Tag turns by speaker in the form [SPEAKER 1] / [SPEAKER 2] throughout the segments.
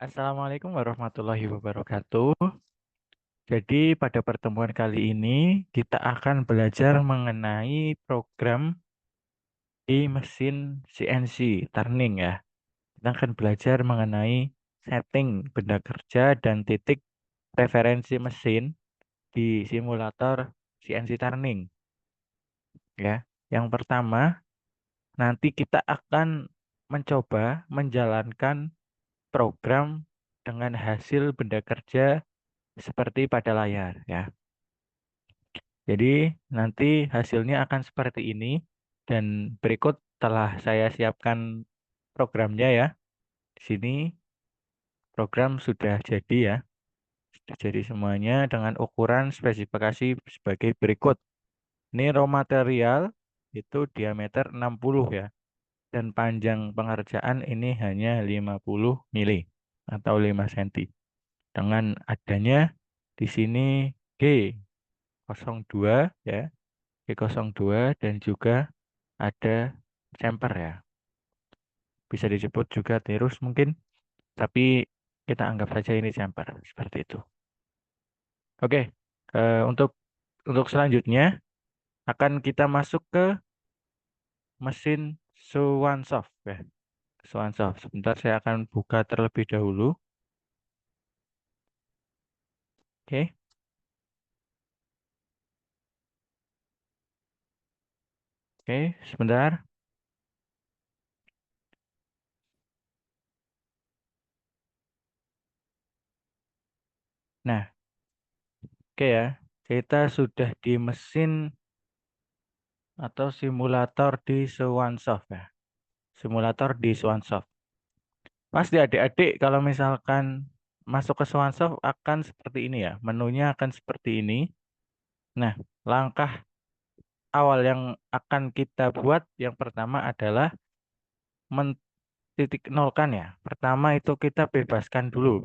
[SPEAKER 1] Assalamualaikum warahmatullahi wabarakatuh. Jadi pada pertemuan kali ini kita akan belajar mengenai program di mesin CNC turning ya. Kita akan belajar mengenai setting benda kerja dan titik referensi mesin di simulator CNC turning ya. Yang pertama, nanti kita akan mencoba menjalankan program dengan hasil benda kerja seperti pada layar ya. Jadi nanti hasilnya akan seperti ini dan berikut telah saya siapkan programnya ya. Di sini program sudah jadi ya. Sudah jadi semuanya dengan ukuran spesifikasi sebagai berikut. Ini raw material itu diameter 60 ya. Dan panjang pengerjaan ini hanya 50 mili atau 5 cm. Dengan adanya di sini G02 ya. G02 dan juga ada chamfer ya. Bisa disebut juga tirus mungkin, tapi kita anggap saja ini chamfer seperti itu. Oke, untuk selanjutnya akan kita masuk ke mesin Swansoft ya. Swansoft. Sebentar saya akan buka terlebih dahulu. Oke, oke, sebentar. Nah, oke ya. Kita sudah di mesin atau simulator di Swansoft ya. Simulator di Swansoft. Pasti adik-adik kalau misalkan masuk ke Swansoft akan seperti ini ya. Menunya akan seperti ini. Nah, langkah awal yang akan kita buat yang pertama adalah mentitik nolkan ya. Pertama itu kita bebaskan dulu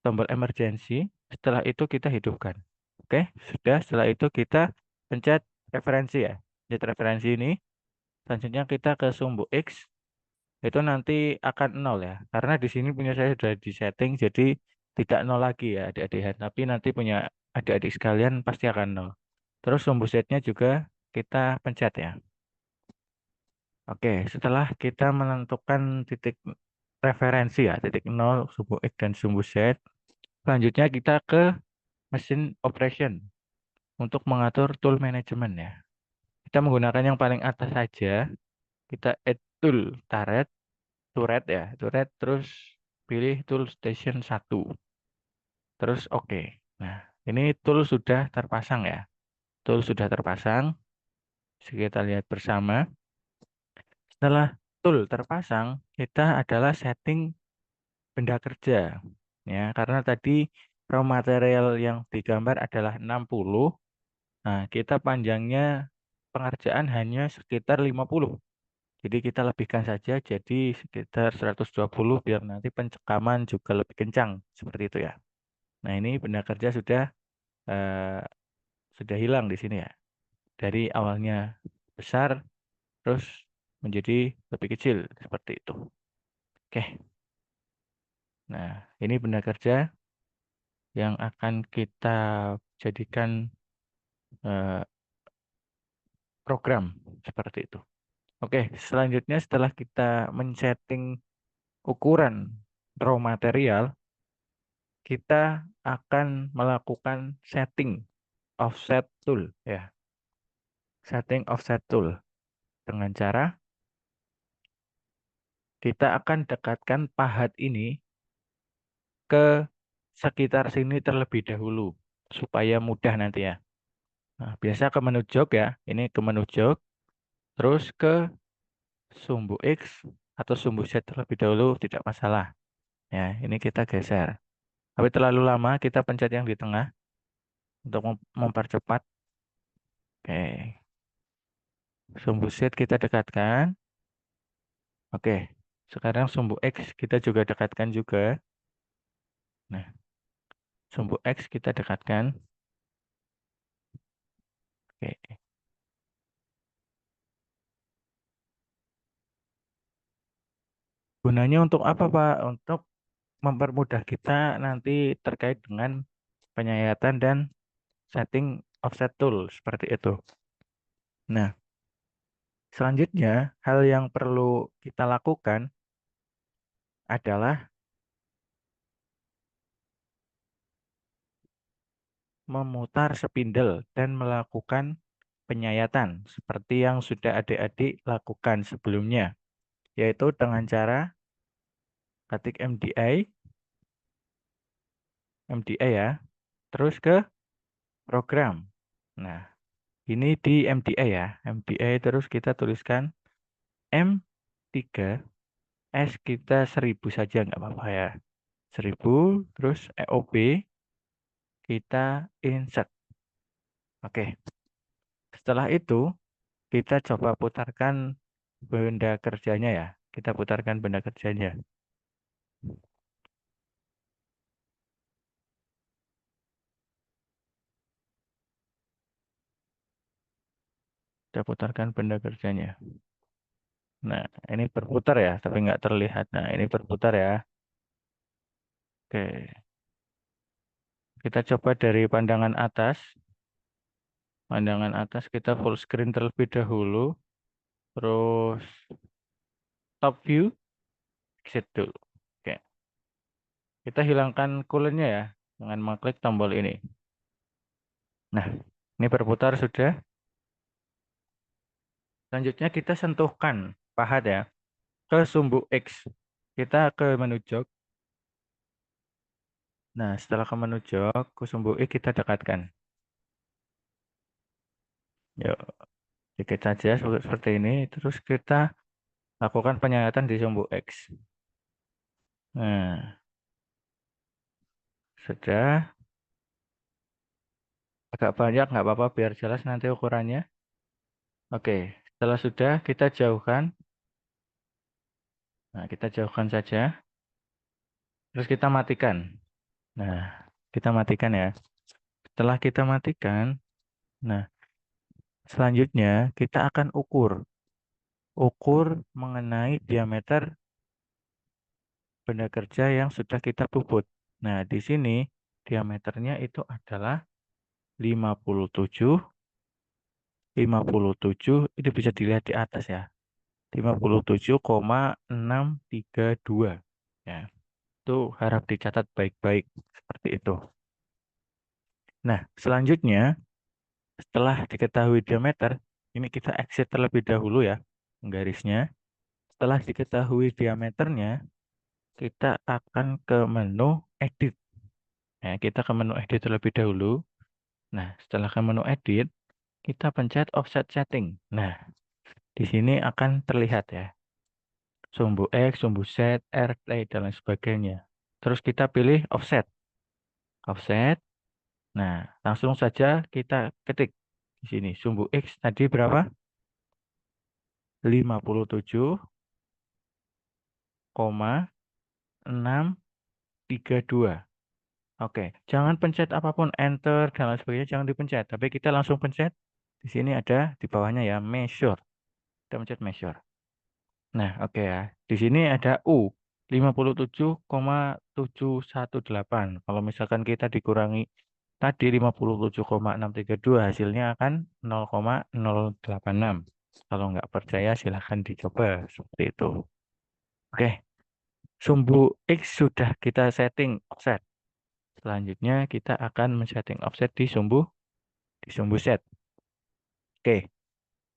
[SPEAKER 1] tombol emergency. Setelah itu kita hidupkan. Oke, sudah. Setelah itu kita pencet referensi ya. Pencet referensi ini. Selanjutnya kita ke sumbu X. Itu nanti akan nol ya, karena di sini punya saya sudah di setting jadi tidak nol lagi ya adik-adik, tapi nanti punya adik-adik sekalian pasti akan nol. Terus sumbu setnya juga kita pencet ya. Oke, setelah kita menentukan titik referensi ya, titik nol, sumbu X dan sumbu set, selanjutnya kita ke mesin operation untuk mengatur tool management ya. Kita menggunakan yang paling atas saja, kita add tool turret ya, turret terus pilih tool station 1. Terus oke. Nah, ini tool sudah terpasang ya. Tool sudah terpasang. Bisa kita lihat bersama. Setelah tool terpasang, kita adalah setting benda kerja. Ya, karena tadi raw material yang digambar adalah 60. Nah, kita panjangnya pengerjaan hanya sekitar 50. Jadi kita lebihkan saja jadi sekitar 120 biar nanti pencekaman juga lebih kencang. Seperti itu ya. Nah, ini benda kerja eh, sudah hilang di sini ya. Dari awalnya besar terus menjadi lebih kecil seperti itu. Oke. Nah, ini benda kerja yang akan kita jadikan eh, program seperti itu. Oke, selanjutnya setelah kita men-setting ukuran raw material, kita akan melakukan setting offset tool ya. Setting offset tool dengan cara kita akan dekatkan pahat ini ke sekitar sini terlebih dahulu supaya mudah nanti ya. Nah, biasa ke menu jok ya. Ini ke menu jok, terus ke sumbu X atau sumbu Z terlebih dahulu tidak masalah. Ya, ini kita geser. Tapi terlalu lama kita pencet yang di tengah untuk mempercepat. Oke, sumbu Z kita dekatkan. Oke, sekarang sumbu X kita juga dekatkan juga. Nah, sumbu X kita dekatkan. Oke. Gunanya untuk apa, Pak? Untuk mempermudah kita nanti terkait dengan penyayatan dan setting offset tool seperti itu. Nah, selanjutnya hal yang perlu kita lakukan adalah memutar spindle dan melakukan penyayatan seperti yang sudah adik-adik lakukan sebelumnya, yaitu dengan cara ketik MDI ya, terus ke program. Nah, ini di MDI ya, MDI terus kita tuliskan M3 S kita 1000 saja nggak apa-apa ya. 1000 terus EOB kita insert. Oke, setelah itu kita coba putarkan benda kerjanya ya. Kita putarkan benda kerjanya. Kita putarkan benda kerjanya. Nah, ini berputar ya, tapi nggak terlihat. Nah, ini berputar ya. Oke, kita coba dari pandangan atas. Pandangan atas kita full screen terlebih dahulu. Terus top view, exit dulu. Oke, kita hilangkan coolant-nya ya dengan mengklik tombol ini. Nah, ini berputar sudah. Selanjutnya kita sentuhkan pahat ya ke sumbu X. Kita ke menu jok. Nah, setelah ke menu jok, ke sumbu X kita dekatkan. Yuk, sedikit saja seperti ini. Terus kita lakukan penyayatan di sumbu X. Nah, sudah agak banyak nggak apa-apa biar jelas nanti ukurannya. Oke, setelah sudah kita jauhkan. Nah, kita jauhkan saja. Terus kita matikan. Nah, kita matikan ya. Setelah kita matikan, nah selanjutnya kita akan ukur mengenai diameter benda kerja yang sudah kita puput. Nah, di sini diameternya itu adalah 57, 57, itu bisa dilihat di atas ya. 57,632. Ya, itu harap dicatat baik-baik seperti itu. Nah, selanjutnya setelah diketahui diameter, ini kita exit terlebih dahulu ya, garisnya. Setelah diketahui diameternya, kita akan ke menu edit. Nah, kita ke menu edit terlebih dahulu. Nah, setelah ke menu edit, kita pencet offset setting. Nah, di sini akan terlihat ya, sumbu X, sumbu Z, RT, dan lain sebagainya. Terus kita pilih offset. Offset. Nah, langsung saja kita ketik di sini. Sumbu X tadi berapa? 57,632. Oke, jangan pencet apapun, enter dan lain sebagainya, jangan dipencet. Tapi kita langsung pencet. Di sini ada di bawahnya ya, measure. Kita pencet measure. Nah, oke ya. Di sini ada U 57,718. Kalau misalkan kita dikurangi tadi 57,632, hasilnya akan 0,086. Kalau nggak percaya silahkan dicoba seperti itu. Oke, sumbu X sudah kita setting offset. Selanjutnya kita akan men-setting offset di sumbu set. Oke,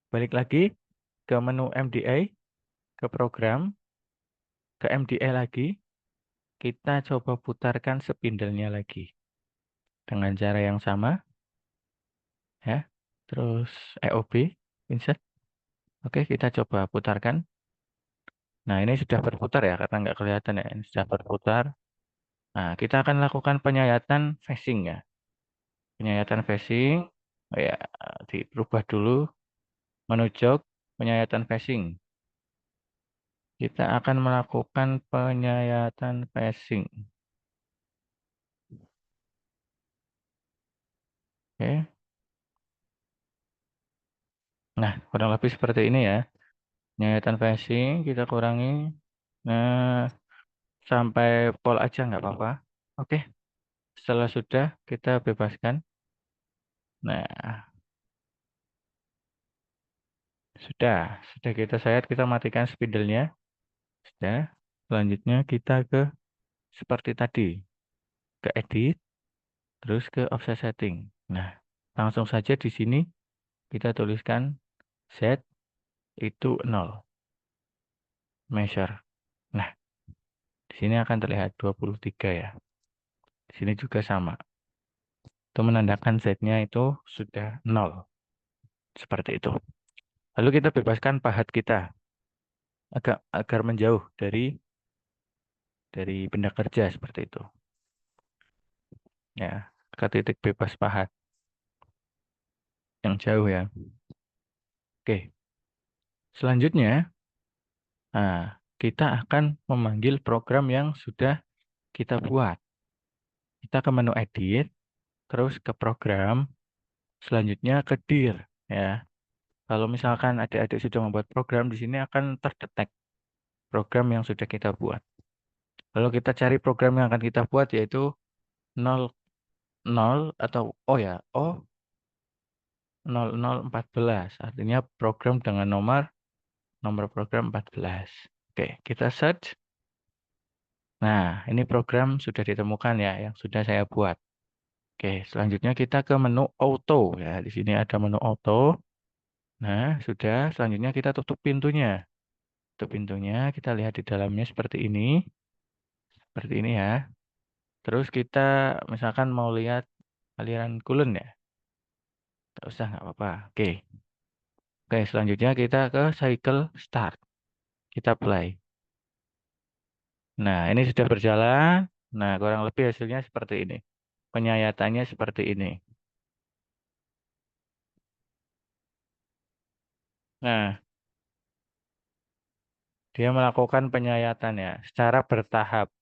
[SPEAKER 1] balik lagi ke menu MDI, ke program, ke MDI lagi. Kita coba putarkan spindle-nya lagi dengan cara yang sama ya. Terus EOB insert. Oke, kita coba putarkan. Nah, ini sudah berputar ya karena nggak kelihatan ya. Ini sudah berputar. Nah, kita akan lakukan penyayatan facing ya. Penyayatan facing. Oh ya, dirubah dulu menu jok penyayatan facing. Kita akan melakukan penyayatan facing. Oke. Nah, kurang lebih seperti ini ya. Penyayatan facing kita kurangi. Nah, sampai pol aja nggak apa-apa. Oke, setelah sudah kita bebaskan. Nah, sudah kita sayat, kita matikan spidolnya. Sudah. Selanjutnya kita ke seperti tadi, ke edit, terus ke offset setting. Nah, langsung saja di sini kita tuliskan set itu 0, measure. Nah, di sini akan terlihat 23 ya. Di sini juga sama. Itu menandakan setnya itu sudah 0. Seperti itu. Lalu kita bebaskan pahat kita agar menjauh dari benda kerja seperti itu. Ya, ke titik bebas pahat yang jauh ya. Oke, selanjutnya, nah, kita akan memanggil program yang sudah kita buat. Kita ke menu edit, terus ke program, selanjutnya ke dir. Ya, kalau misalkan adik-adik sudah membuat program, di sini akan terdetek program yang sudah kita buat. Lalu kita cari program yang akan kita buat yaitu 0, 0 atau oh ya, 0014. Artinya program dengan nomor program 14. Oke, kita search. Nah, ini program sudah ditemukan ya yang sudah saya buat. Oke, selanjutnya kita ke menu auto ya. Di sini ada menu auto. Nah, sudah. Selanjutnya kita tutup pintunya. Tutup pintunya, kita lihat di dalamnya seperti ini. Seperti ini ya. Terus kita misalkan mau lihat aliran coolant ya. Nggak usah, nggak apa-apa. Oke. Oke, selanjutnya kita ke cycle start. Kita play. Nah, ini sudah berjalan. Nah, kurang lebih hasilnya seperti ini. Penyayatannya seperti ini. Nah, dia melakukan penyayatan ya secara bertahap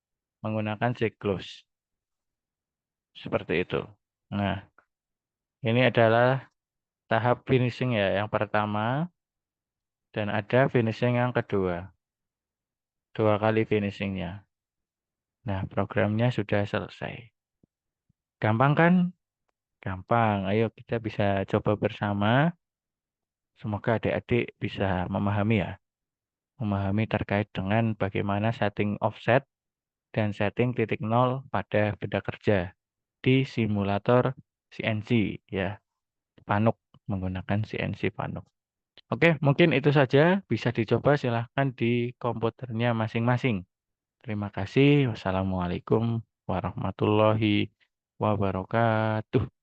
[SPEAKER 1] menggunakan siklus. Seperti itu. Nah, ini adalah tahap finishing ya. Yang pertama dan ada finishing yang kedua. Dua kali finishingnya. Nah, programnya sudah selesai. Gampang kan? Gampang. Ayo kita bisa coba bersama. Semoga adik-adik bisa memahami ya. Memahami terkait dengan bagaimana setting offset dan setting titik nol pada benda kerja di simulator CNC ya. Panuk, menggunakan CNC Panuk. Oke, mungkin itu saja. Bisa dicoba silahkan di komputernya masing-masing. Terima kasih. Wassalamualaikum warahmatullahi wabarakatuh.